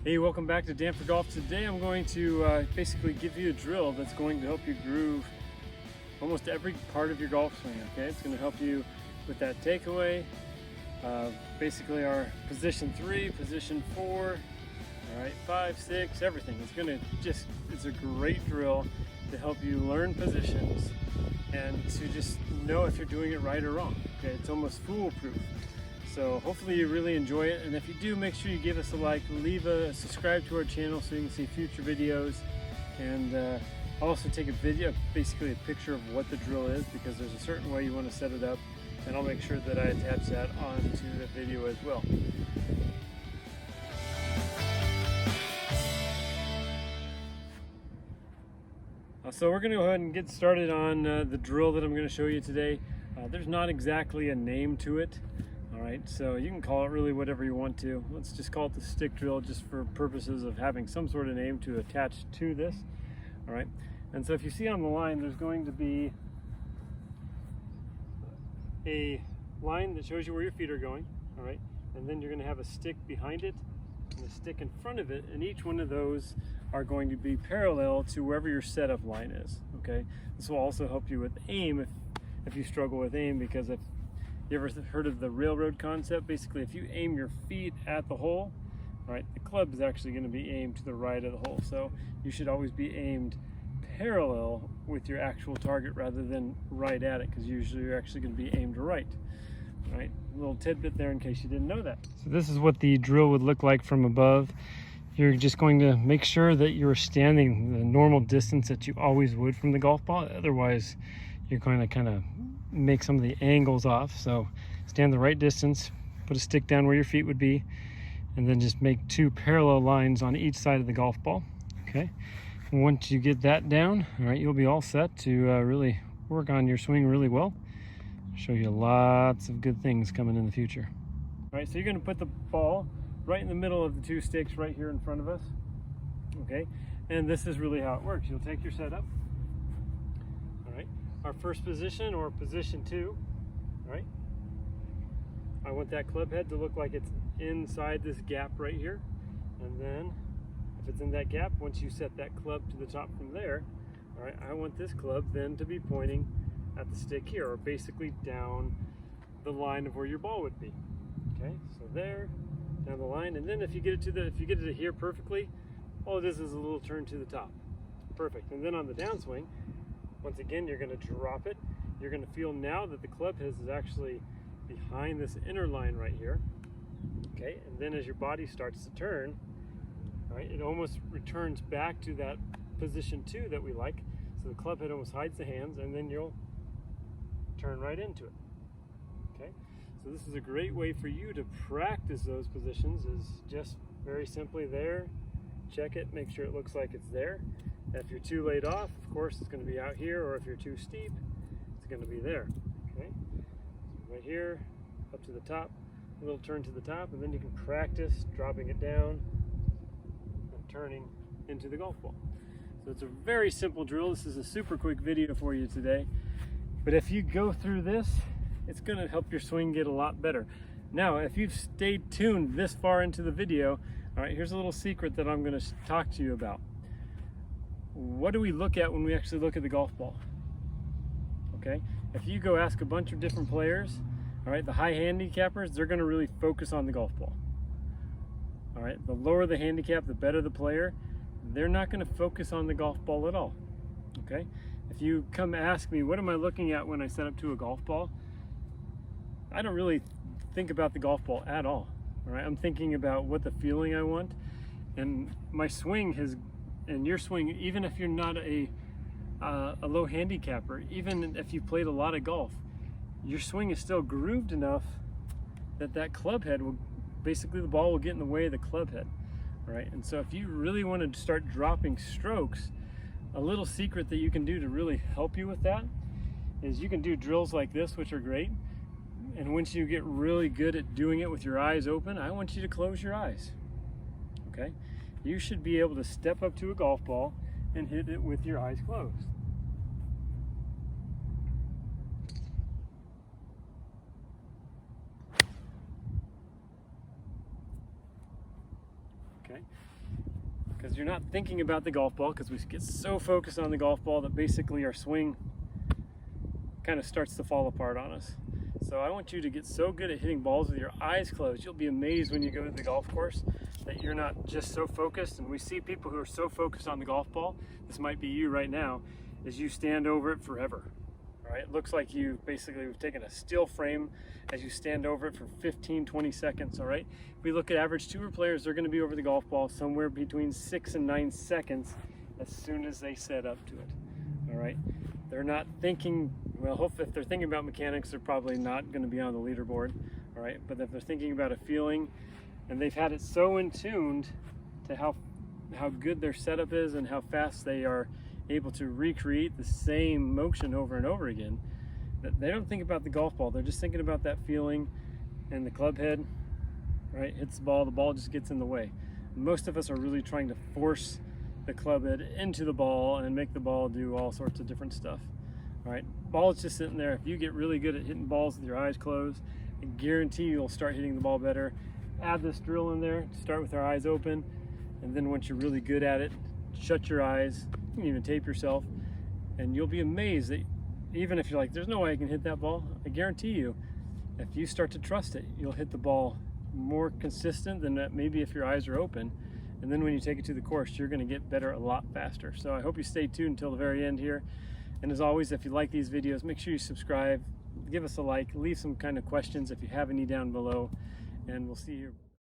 Hey, welcome back to Danford Golf. Today I'm going to basically give you a drill that's going to help you groove almost every part of your golf swing, okay? It's going to help you with that takeaway, basically our position 3, position 4, all right, 5, 6, everything. It's a great drill to help you learn positions and to just know if you're doing it right or wrong, okay? It's almost foolproof. So hopefully you really enjoy it, and if you do, make sure you give us a like, subscribe to our channel so you can see future videos, and I'll also take a video, basically a picture of what the drill is, because there's a certain way you want to set it up, and I'll make sure that I attach that onto the video as well. So we're going to go ahead and get started on the drill that I'm going to show you today. There's not exactly a name to it. All right, so you can call it really whatever you want to. Let's just call it the stick drill, just for purposes of having some sort of name to attach to this. All right, and so if you see on the line, there's going to be a line that shows you where your feet are going. All right, and then you're going to have a stick behind it and a stick in front of it, and each one of those are going to be parallel to wherever your setup line is. Okay, this will also help you with aim if you struggle with aim, because if you ever heard of the railroad concept? Basically, if you aim your feet at the hole, right, the club is actually going to be aimed to the right of the hole. So you should always be aimed parallel with your actual target rather than right at it, because usually you're actually going to be aimed right. All right, a little tidbit there in case you didn't know that. So this is what the drill would look like from above. You're just going to make sure that you're standing the normal distance that you always would from the golf ball. Otherwise, you're going to kind of make some of the angles off. So stand the right distance, put a stick down where your feet would be, and then just make 2 parallel lines on each side of the golf ball. Okay, and once you get that down, all right, you'll be all set to really work on your swing really well. Show you lots of good things coming in the future. All right, so you're going to put the ball right in the middle of the 2 sticks right here in front of us. Okay, and this is really how it works. You'll take your setup. All right, our first position, or position 2, all right, I want that club head to look like it's inside this gap right here, and then if it's in that gap, once you set that club to the top from there, all right, I want this club then to be pointing at the stick here, or basically down the line of where your ball would be. Okay, so there, down the line, and then if you get it to here perfectly, all it is a little turn to the top. Perfect. And then on the downswing, once again, you're going to drop it. You're going to feel now that the club head is actually behind this inner line right here. Okay, and then as your body starts to turn, all right, it almost returns back to that position 2 that we like. So the club head almost hides the hands, and then you'll turn right into it. Okay, so this is a great way for you to practice those positions, is just very simply there, check it, make sure it looks like it's there. If you're too laid off, of course, it's going to be out here, or if you're too steep, it's going to be there. Okay, so right here, up to the top, a little turn to the top, and then you can practice dropping it down and turning into the golf ball. So it's a very simple drill. This is a super quick video for you today, but if you go through this, it's going to help your swing get a lot better. Now, if you've stayed tuned this far into the video, all right, here's a little secret that I'm going to talk to you about. What do we look at when we actually look at the golf ball? Okay, if you go ask a bunch of different players, all right, the high handicappers, they're going to really focus on the golf ball. All right, the lower the handicap, the better the player. They're not going to focus on the golf ball at all. Okay, if you come ask me, what am I looking at when I set up to a golf ball? I don't really think about the golf ball at all. All right, I'm thinking about what the feeling I want, and my swing has, and your swing, even if you're not a low handicapper, even if you played a lot of golf, your swing is still grooved enough that that club head will, basically the ball will get in the way of the club head. All right, and so if you really want to start dropping strokes, a little secret that you can do to really help you with that is you can do drills like this, which are great. And once you get really good at doing it with your eyes open, I want you to close your eyes. Okay? You should be able to step up to a golf ball and hit it with your eyes closed. Okay? because you're not thinking about the golf ball, because we get so focused on the golf ball that basically our swing kind of starts to fall apart on us. So I want you to get so good at hitting balls with your eyes closed. You'll be amazed when you go to the golf course that you're not just so focused. And we see people who are so focused on the golf ball, this might be you right now, is you stand over it forever. All right, it looks like you basically have taken a still frame as you stand over it for 15-20 seconds. All right, if we look at average tour players, they're going to be over the golf ball somewhere between 6 and 9 seconds as soon as they set up to it. All right, they're not thinking, well, hopefully if they're thinking about mechanics, they're probably not going to be on the leaderboard. All right, but if they're thinking about a feeling and they've had it so in tuned to how good their setup is and how fast they are able to recreate the same motion over and over again, that they don't think about the golf ball. They're just thinking about that feeling, and the club head, right, hits the ball just gets in the way. Most of us are really trying to force the club head into the ball and make the ball do all sorts of different stuff. All right, ball is just sitting there. If you get really good at hitting balls with your eyes closed, I guarantee you'll start hitting the ball better. Add this drill in there, start with our eyes open, and then once you're really good at it, shut your eyes. You can even tape yourself, and you'll be amazed that even if you're like, there's no way I can hit that ball, I guarantee you, if you start to trust it, you'll hit the ball more consistent than that maybe if your eyes are open. And then when you take it to the course, you're going to get better a lot faster. So I hope you stay tuned until the very end here. And as always, if you like these videos, make sure you subscribe, give us a like, leave some kind of questions if you have any down below, and we'll see you.